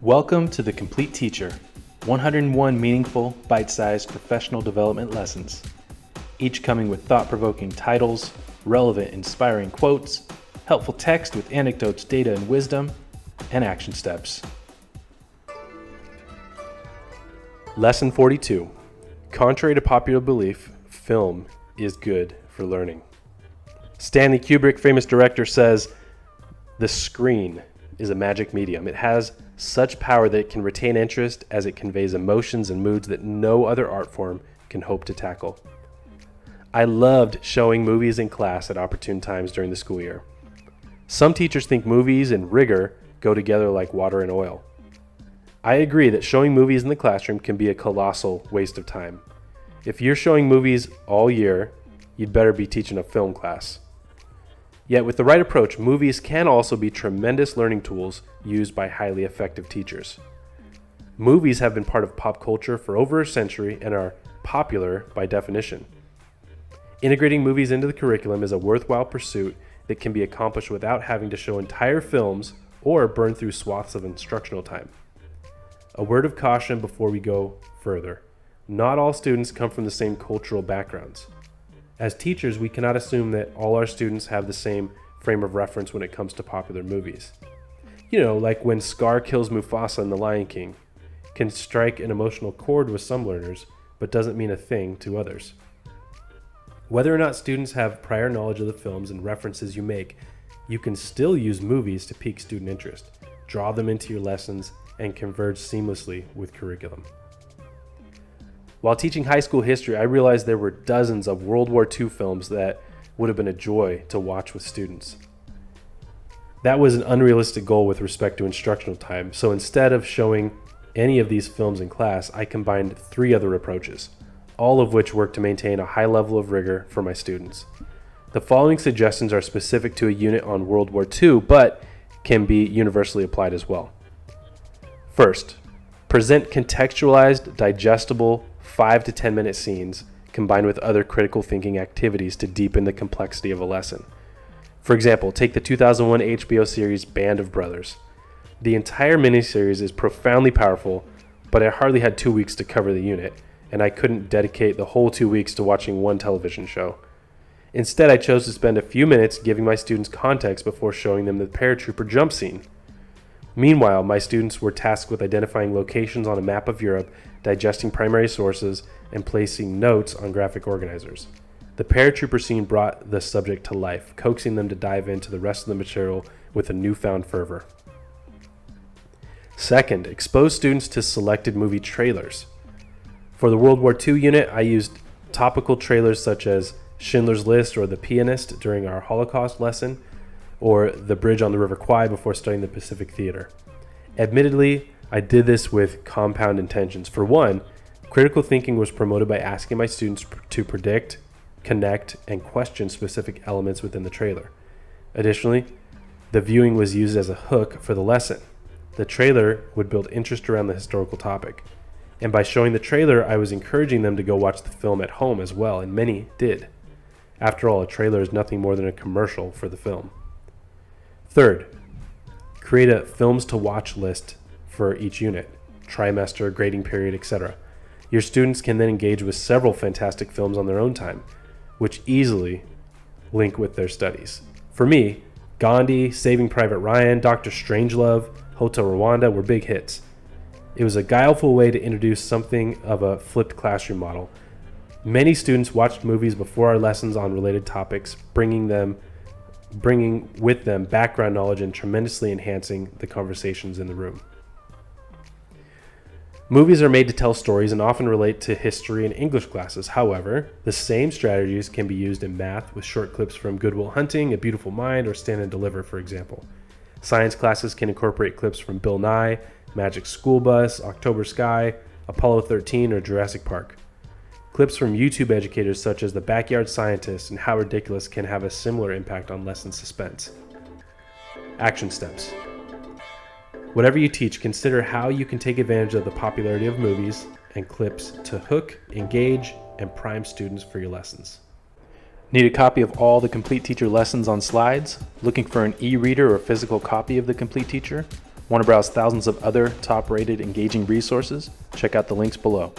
Welcome to The Complete Teacher, 101 meaningful, bite-sized professional development lessons, each coming with thought-provoking titles, relevant, inspiring quotes, helpful text with anecdotes, data, and wisdom, and action steps. Lesson 42. Contrary to popular belief, film is good for learning. Stanley Kubrick, famous director, says, "The screen is a magic medium. It has such power that it can retain interest as it conveys emotions and moods that no other art form can hope to tackle." I loved showing movies in class at opportune times during the school year. Some teachers think movies and rigor go together like water and oil. I agree that showing movies in the classroom can be a colossal waste of time. If you're showing movies all year, you'd better be teaching a film class. Yet with the right approach, movies can also be tremendous learning tools used by highly effective teachers. Movies have been part of pop culture for over a century and are popular by definition. Integrating movies into the curriculum is a worthwhile pursuit that can be accomplished without having to show entire films or burn through swaths of instructional time. A word of caution before we go further. Not all students come from the same cultural backgrounds. As teachers, we cannot assume that all our students have the same frame of reference when it comes to popular movies. You know, like when Scar kills Mufasa in The Lion King, can strike an emotional chord with some learners, but doesn't mean a thing to others. Whether or not students have prior knowledge of the films and references you make, you can still use movies to pique student interest, draw them into your lessons, and converge seamlessly with curriculum. While teaching high school history, I realized there were dozens of World War II films that would have been a joy to watch with students. That was an unrealistic goal with respect to instructional time, so instead of showing any of these films in class, I combined 3 other approaches, all of which work to maintain a high level of rigor for my students. The following suggestions are specific to a unit on World War II, but can be universally applied as well. First, present contextualized, digestible 5 to 10 minute scenes combined with other critical thinking activities to deepen the complexity of a lesson. For example, take the 2001 HBO series Band of Brothers. The entire miniseries is profoundly powerful, but I hardly had 2 weeks to cover the unit, and I couldn't dedicate the whole 2 weeks to watching one television show. Instead, I chose to spend a few minutes giving my students context before showing them the paratrooper jump scene. Meanwhile, my students were tasked with identifying locations on a map of Europe, digesting primary sources, and placing notes on graphic organizers. The paratrooper scene brought the subject to life, coaxing them to dive into the rest of the material with a newfound fervor. Second, expose students to selected movie trailers. For the World War II unit, I used topical trailers such as Schindler's List or The Pianist during our Holocaust lesson, or The Bridge on the River Kwai before studying the Pacific Theater. Admittedly, I did this with compound intentions. For one, critical thinking was promoted by asking my students to predict, connect, and question specific elements within the trailer. Additionally, the viewing was used as a hook for the lesson. The trailer would build interest around the historical topic. And by showing the trailer, I was encouraging them to go watch the film at home as well, and many did. After all, a trailer is nothing more than a commercial for the film. Third, create a films to watch list for each unit, trimester, grading period, etc. Your students can then engage with several fantastic films on their own time, which easily link with their studies. For me, Gandhi, Saving Private Ryan, Dr. Strangelove, Hotel Rwanda were big hits. It was a guileful way to introduce something of a flipped classroom model. Many students watched movies before our lessons on related topics, bringing with them background knowledge and tremendously enhancing the conversations in the room. Movies are made to tell stories and often relate to history and English classes. However, the same strategies can be used in math with short clips from Good Will Hunting, A Beautiful Mind, or Stand and Deliver, for example. Science classes can incorporate clips from Bill Nye, Magic School Bus, October Sky, Apollo 13, or Jurassic Park. Clips from YouTube educators such as The Backyard Scientist and How Ridiculous can have a similar impact on lesson suspense. Action steps. Whatever you teach, consider how you can take advantage of the popularity of movies and clips to hook, engage, and prime students for your lessons. Need a copy of all the Complete Teacher lessons on slides? Looking for an e-reader or physical copy of the Complete Teacher? Want to browse thousands of other top-rated engaging resources? Check out the links below.